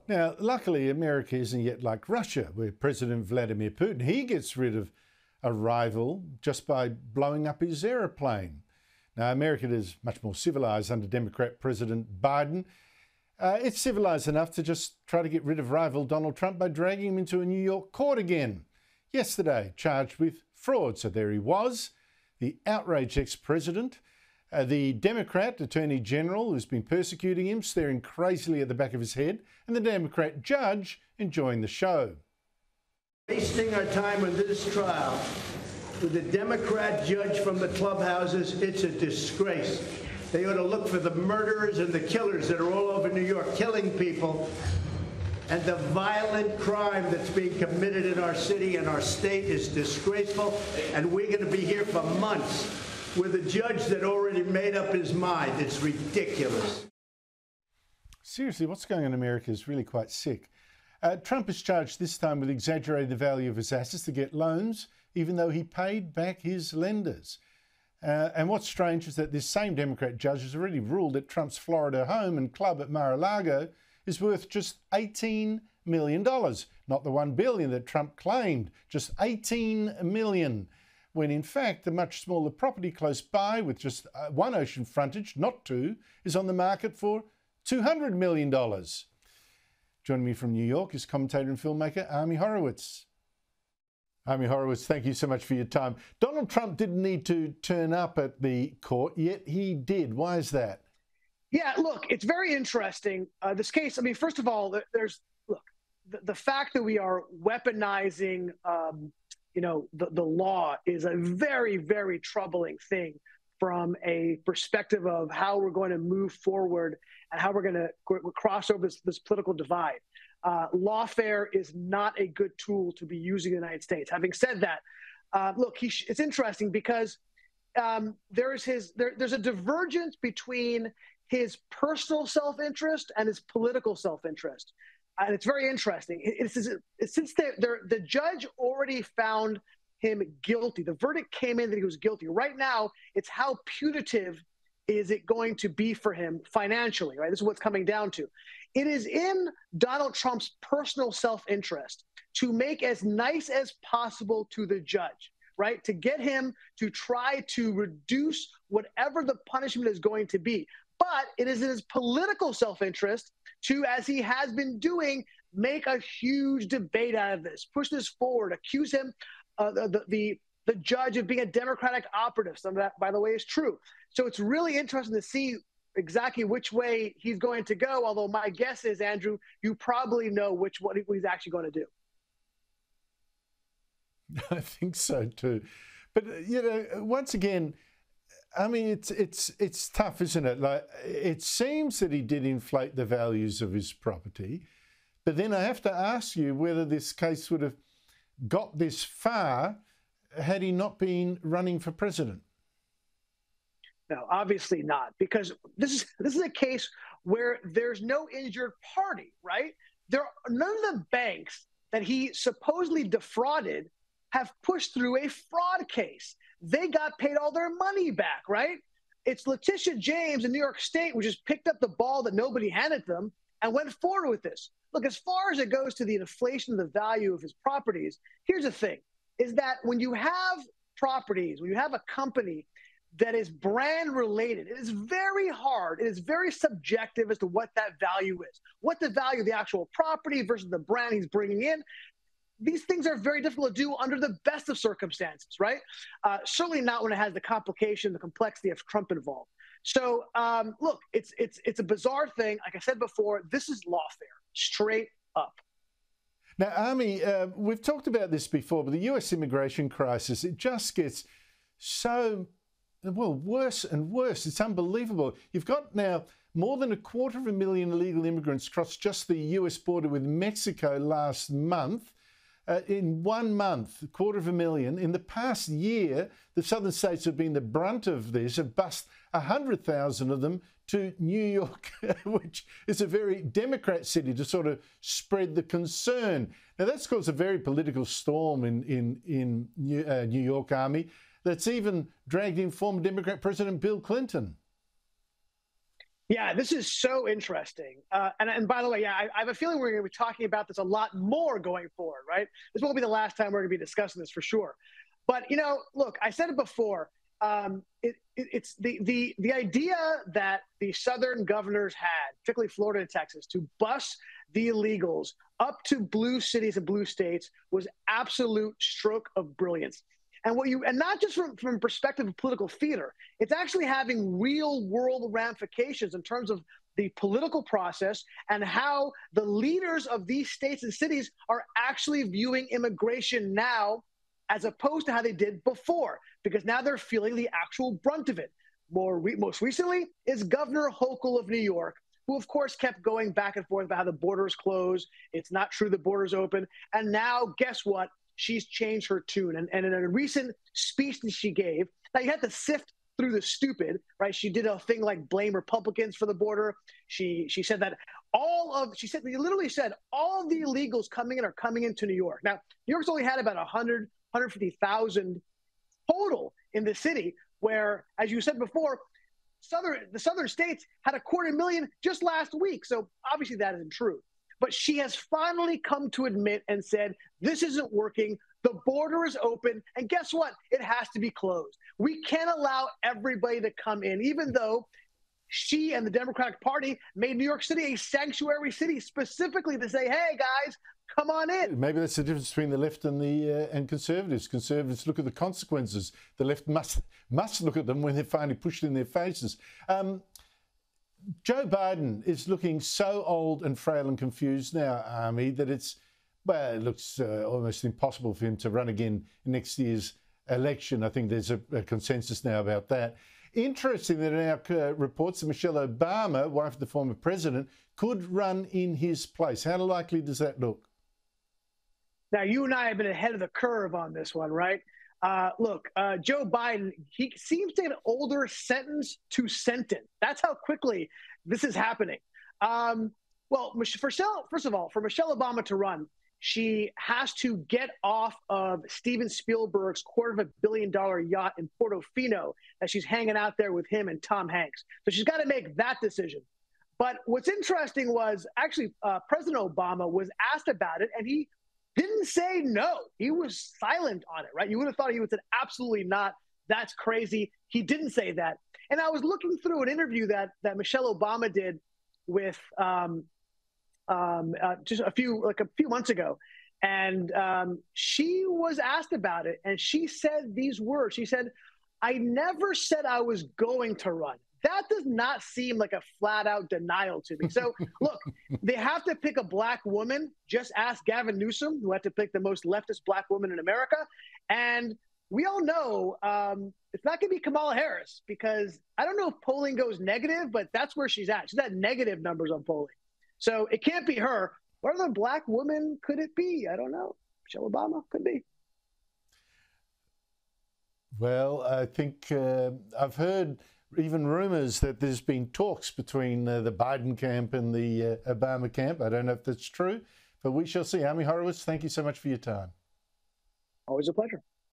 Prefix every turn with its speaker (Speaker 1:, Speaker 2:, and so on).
Speaker 1: Now, luckily, America isn't yet like Russia, where President Vladimir Putin, he gets rid of a rival just by blowing up his aeroplane. Now, America is much more civilised under Democrat President Biden. It's civilised enough to just try to get rid of rival Donald Trump by dragging him into a New York court again. Yesterday, charged with fraud. So there he was, the outraged ex-president, the Democrat Attorney General who's been persecuting him, staring crazily at the back of his head, and the Democrat judge enjoying the show.
Speaker 2: Wasting our time on this trial with a Democrat judge from the clubhouses, it's a disgrace. They ought to look for the murderers and the killers that are all over New York killing people, and the violent crime that's being committed in our city and our state is disgraceful, and we're going to be here for months with a judge that already made up his mind. It's ridiculous.
Speaker 1: Seriously, what's going on in America is really quite sick. Trump is charged this time with exaggerating the value of his assets to get loans, even though he paid back his lenders. And what's strange is that this same Democrat judge has already ruled that Trump's Florida home and club at Mar-a-Lago is worth just $18 million. Not the $1 billion that Trump claimed, just $18 million. When in fact, the much smaller property close by with just one ocean frontage, not two, is on the market for $200 million. Joining me from New York is commentator and filmmaker Ami Horowitz. Ami Horowitz, thank you so much for your time. Donald Trump didn't need to turn up at the court, yet he did. Why is that?
Speaker 3: Yeah, look, it's very interesting. This case, I mean, first of all, the fact that we are weaponizing, the law is a very, very troubling thing from a perspective of how we're going to move forward and how we're going to cross over this political divide. Lawfare is not a good tool to be using in the United States. Having said that, it's interesting because there's a divergence between his personal self-interest and his political self-interest. And it's very interesting. Since the judge already found him guilty, the verdict came in that he was guilty. Right now, it's how punitive is it going to be for him financially, right? This is what's coming down to. It is in Donald Trump's personal self-interest to make as nice as possible to the judge, right? To get him to try to reduce whatever the punishment is going to be. But it is in his political self-interest to, as he has been doing, make a huge debate out of this, push this forward, accuse him, the judge of being a Democratic operative. Some of that, by the way, is true. So it's really interesting to see exactly which way he's going to go, although my guess is, Andrew, you probably know what he's actually going to do.
Speaker 1: I think so too. But, once again, I mean, it's tough, isn't it? Like, it seems that he did inflate the values of his property, but then I have to ask you whether this case would have got this far had he not been running for president.
Speaker 3: No, obviously not, because this is a case where there's no injured party, right? None of the banks that he supposedly defrauded have pushed through a fraud case. They got paid all their money back, right? It's Letitia James in New York State, which just picked up the ball that nobody handed them and went forward with this. Look, as far as it goes to the inflation of the value of his properties, here's the thing, is that when you have properties, when you have a company that is brand related, it is very hard, it is very subjective as to what that value is, what the value of the actual property versus the brand he's bringing in. These things are very difficult to do under the best of circumstances, right? Certainly not when it has the complication, the complexity of Trump involved. So look, it's a bizarre thing. Like I said before, this is lawfare, straight up.
Speaker 1: Now, Ami, we've talked about this before, but the US immigration crisis, it just gets so, worse and worse. It's unbelievable. You've got now more than 250,000 illegal immigrants crossed just the US border with Mexico last month. In 1 month, 250,000. In the past year, the southern states have been the brunt of this, have bussed 100,000 of them to New York, which is a very Democrat city, to sort of spread the concern. Now, that's caused a very political storm in New York, Ami, that's even dragged in former Democrat President Bill Clinton.
Speaker 3: Yeah, this is so interesting. And by the way, yeah, I have a feeling we're going to be talking about this a lot more going forward, right? This won't be the last time we're going to be discussing this for sure. But look, I said it before. It's the idea that the southern governors had, particularly Florida and Texas, to bus the illegals up to blue cities and blue states was absolute stroke of brilliance. And not just from perspective of political theater, it's actually having real world ramifications in terms of the political process and how the leaders of these states and cities are actually viewing immigration now as opposed to how they did before, because now they're feeling the actual brunt of it. Most recently is Governor Hochul of New York, who of course kept going back and forth about how the border is closed. It's not true the border's open. And now guess what? She's changed her tune. And in a recent speech that she gave, now you had to sift through the stupid, right? She did a thing like blame Republicans for the border. She said that they literally said all of the illegals coming in are coming into New York. Now, New York's only had about 150,000 total in the city, where, as you said before, the southern states had 250,000 just last week. So obviously that isn't true. But she has finally come to admit and said, this isn't working. The border is open. And guess what? It has to be closed. We can't allow everybody to come in, even though she and the Democratic Party made New York City a sanctuary city specifically to say, hey, guys, come on in.
Speaker 1: Maybe that's the difference between the left and conservatives. Conservatives look at the consequences. The left must look at them when they're finally pushed in their faces. Joe Biden is looking so old and frail and confused now, Ami, that it looks almost impossible for him to run again in next year's election. I think there's a consensus now about that. Interesting that there are reports that Michelle Obama, wife of the former president, could run in his place. How likely does that look?
Speaker 3: Now, you and I have been ahead of the curve on this one, right? Look, Joe Biden, he seems to get older sentence to sentence. That's how quickly this is happening. First of all, for Michelle Obama to run, she has to get off of Steven Spielberg's $250 million yacht in Portofino that she's hanging out there with him and Tom Hanks. So she's got to make that decision. But what's interesting was actually President Obama was asked about it, and he didn't say no. He was silent on it, right? You would have thought he would have said, absolutely not. That's crazy. He didn't say that. And I was looking through an interview that Michelle Obama did with just a few months ago. And she was asked about it. And she said these words. She said, I never said I was going to run. That does not seem like a flat out denial to me. So look, they have to pick a black woman. Just ask Gavin Newsom, who had to pick the most leftist black woman in America. And we all know it's not going to be Kamala Harris, because I don't know if polling goes negative, but that's where she's at. She's at negative numbers on polling. So it can't be her. What other black woman could it be? I don't know. Michelle Obama could be.
Speaker 1: Well, I think I've heard even rumours that there's been talks between the Biden camp and the Obama camp. I don't know if that's true, but we shall see. Ami Horowitz, thank you so much for your time.
Speaker 3: Always a pleasure.